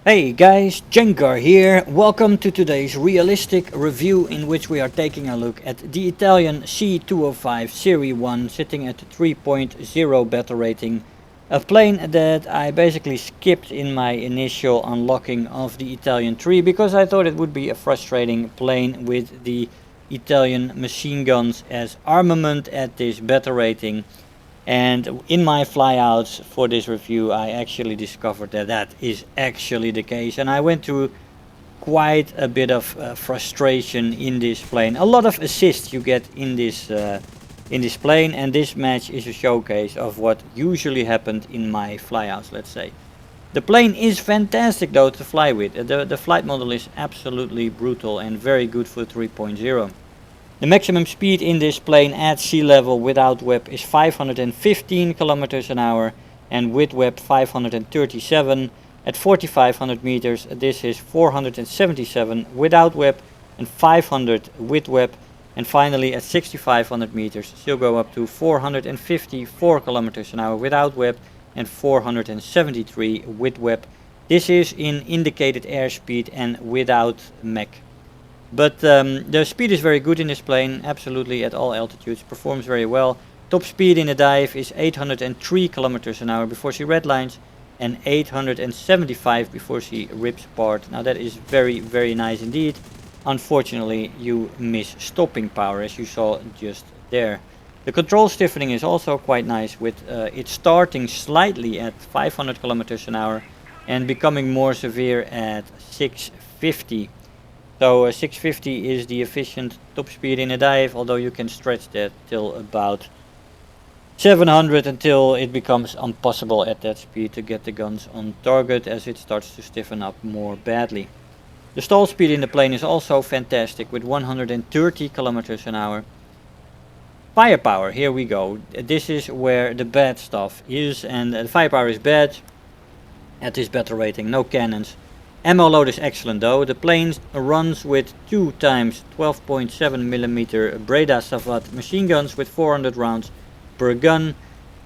Hey guys, Jengar here. Welcome to today's realistic review in which we are taking a look at the Italian C205 Serie 1 sitting at 3.0 battle rating. A plane that I basically skipped in my initial unlocking of the Italian tree because I thought it would be a frustrating plane with the Italian machine guns as armament at this battle rating. And in my flyouts for this review, I actually discovered that that is actually the case. And I went through quite a bit of frustration in this plane. A lot of assists you get in this plane, and this match is a showcase of what usually happened in my flyouts, let's say. The plane is fantastic though to fly with. The flight model is absolutely brutal and very good for 3.0. The maximum speed in this plane at sea level without WEP is 515 kilometers an hour, and with WEP 537. At 4500 meters this is 477 without WEP and 500 with WEP, and finally at 6500 meters she'll go up to 454 kilometers an hour without WEP and 473 with WEP. This is in indicated airspeed and without mech. But the speed is very good in this plane, absolutely at all altitudes, performs very well. Top speed in a dive is 803 kilometers an hour before she redlines and 875 before she rips apart. Now that is very nice indeed. Unfortunately you miss stopping power as you saw just there. The control stiffening is also quite nice with it starting slightly at 500 kilometers an hour and becoming more severe at 650. So 650 is the efficient top speed in a dive, although you can stretch that till about 700 until it becomes impossible at that speed to get the guns on target as it starts to stiffen up more badly. The stall speed in the plane is also fantastic with 130 kilometers an hour. Firepower, here we go. This is where the bad stuff is, and the firepower is bad at this battle rating, no cannons. Ammo load is excellent though. The plane runs with 2 times 12.7mm Breda Savat machine guns with 400 rounds per gun,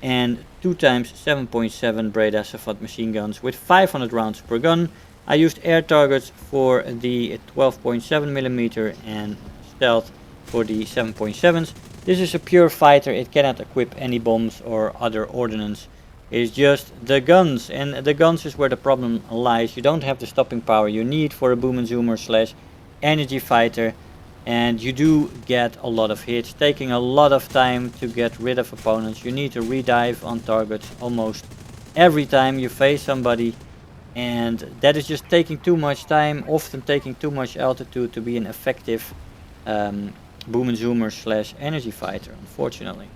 and 2 times 7.7 Breda Savat machine guns with 500 rounds per gun. I used air targets for the 12.7mm and stealth for the 7.7s. This is a pure fighter, it cannot equip any bombs or other ordnance. It's just the guns, and the guns is where the problem lies. You don't have the stopping power you need for a boom and zoomer slash energy fighter, and you do get a lot of hits, taking a lot of time to get rid of opponents. You need to redive on targets almost every time you face somebody, and that is just taking too much time, often taking too much altitude to be an effective boom and zoomer slash energy fighter, unfortunately.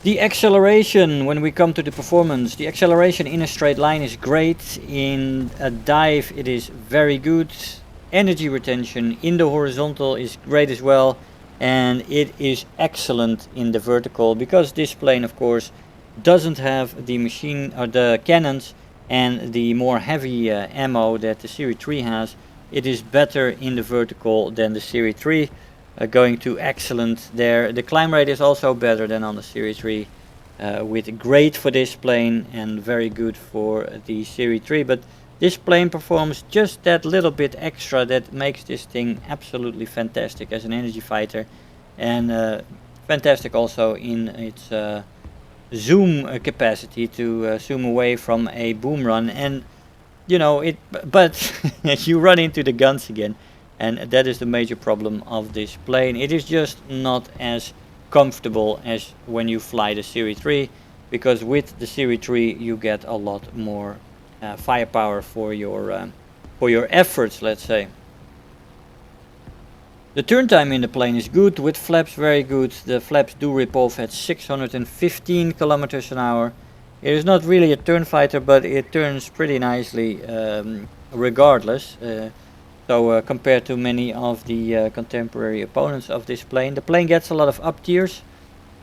The acceleration, when we come to the performance, the acceleration in a straight line is great. In a dive it is very good. Energy retention in the horizontal is great as well, and it is excellent in the vertical because this plane of course doesn't have the machine or the cannons and the more heavy ammo that the Serie 3 has. It is better in the vertical than the Serie 3. Going to excellent there. The climb rate is also better than on the Serie 3, with great for this plane and very good for the Serie 3, but this plane performs just that little bit extra that makes this thing absolutely fantastic as an energy fighter, and fantastic also in its zoom capacity to zoom away from a boom run. And you know it, but you run into the guns again, and that is the major problem of this plane. It is just not as comfortable as when you fly the Serie 3, because with the Serie 3 you get a lot more firepower for your efforts, let's say. The turn time in the plane is good, with flaps very good. The flaps do rip off at 615 kilometers an hour. It is not really a turn fighter, but it turns pretty nicely regardless. So compared to many of the contemporary opponents of this plane, the plane gets a lot of up tiers.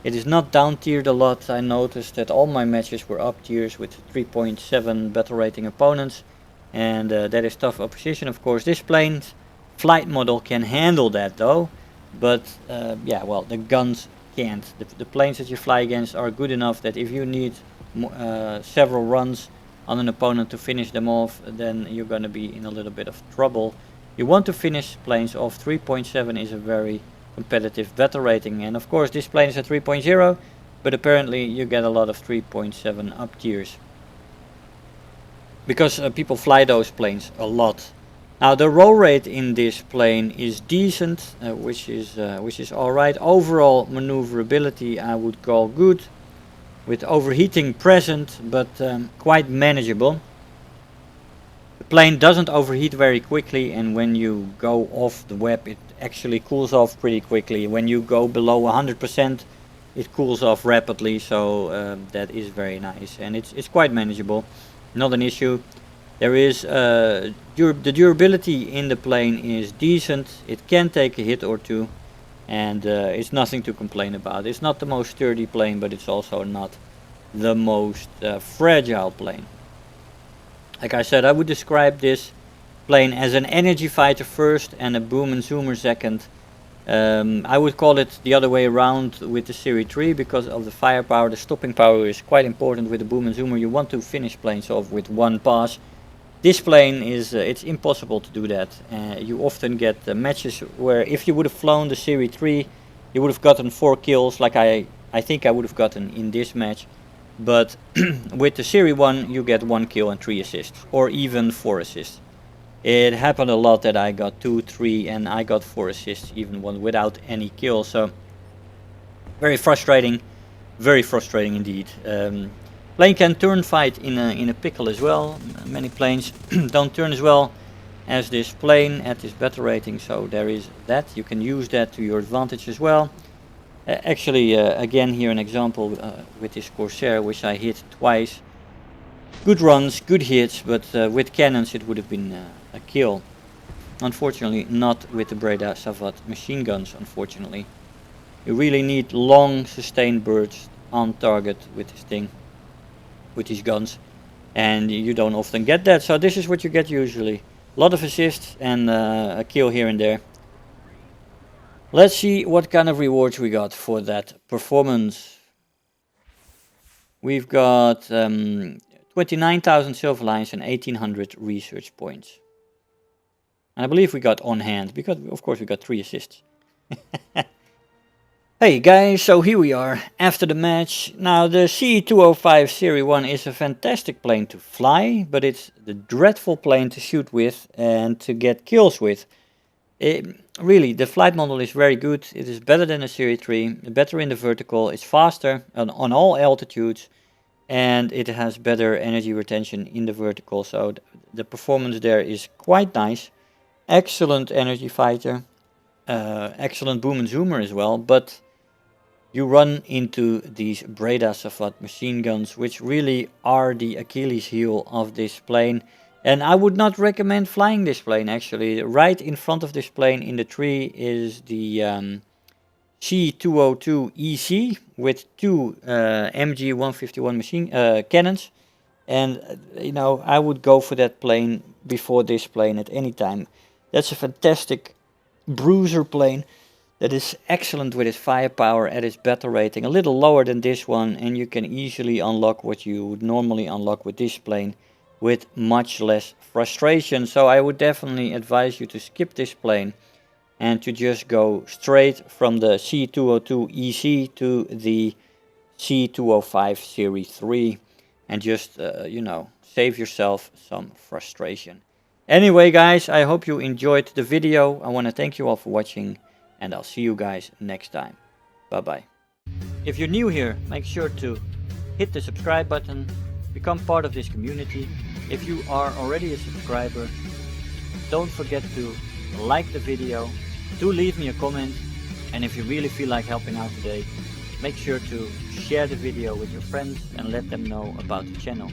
It is not down tiered a lot. I noticed that all my matches were up tiers with 3.7 battle rating opponents, and that is tough opposition of course. This plane's flight model can handle that though, but yeah, well, the guns can't. The planes that you fly against are good enough that if you need several runs on an opponent to finish them off, then you're going to be in a little bit of trouble. You want to finish planes off. 3.7 is a very competitive battle rating, and of course this plane is at 3.0, but apparently you get a lot of 3.7 up tiers because people fly those planes a lot. Now the roll rate in this plane is decent, which is alright. Overall maneuverability I would call good, with overheating present, but quite manageable. The plane doesn't overheat very quickly, and when you go off the web it actually cools off pretty quickly. When you go below 100% it cools off rapidly, so that is very nice, and it's quite manageable, not an issue. There is the durability in the plane is decent. It can take a hit or two, and it's nothing to complain about. It's not the most sturdy plane, but it's also not the most fragile plane. Like I said, I would describe this plane as an energy fighter first and a boom and zoomer second. I would call it the other way around with the Series 3 because of the firepower. The stopping power is quite important with the boom and zoomer. You want to finish planes off with one pass. This plane is it's impossible to do that. You often get matches where if you would have flown the Series 3 you would have gotten 4 kills, like I think I would have gotten in this match. But with the Series 1 you get 1 kill and 3 assists, or even 4 assists. It happened a lot that I got 2, 3 and I got 4 assists, even one without any kills. So very frustrating indeed. Plane can turn fight in a pickle as well. Many planes don't turn as well as this plane at this battle rating, so there is that. You can use that to your advantage as well. Actually, again here an example with this Corsair, which I hit twice. Good runs, good hits, but with cannons it would have been a kill. Unfortunately not with the Breda Savat machine guns, unfortunately. You really need long sustained bursts on target with this thing, with these guns, and you don't often get that, so this is what you get usually. A lot of assists and a kill here and there. Let's see what kind of rewards we got for that performance. We've got 29,000 silver lines and 1800 research points. And I believe we got on hand, because of course we got 3 assists. Hey guys, so here we are after the match. Now the C205 Serie 1 is a fantastic plane to fly, but it's the dreadful plane to shoot with and to get kills with. Really, the flight model is very good. It is better than a Series 3, better in the vertical, it's faster on all altitudes, and it has better energy retention in the vertical, so the performance there is quite nice. Excellent energy fighter, excellent boom and zoomer as well, but you run into these Breda Savat machine guns, which really are the Achilles heel of this plane. And I would not recommend flying this plane actually. Right in front of this plane in the tree is the C202 EC with 2 MG 151 machine cannons. And you know, I would go for that plane before this plane at any time. That's a fantastic bruiser plane that is excellent with its firepower at its battle rating, a little lower than this one, and you can easily unlock what you would normally unlock with this plane with much less frustration. So I would definitely advise you to skip this plane and to just go straight from the C202 EC to the C205 Series 3 and just, you know, save yourself some frustration. Anyway guys, I hope you enjoyed the video. I want to thank you all for watching, and I'll see you guys next time. Bye bye. If you're new here, make sure to hit the subscribe button, become part of this community. If you are already a subscriber, don't forget to like the video, do leave me a comment, and if you really feel like helping out today, make sure to share the video with your friends and let them know about the channel.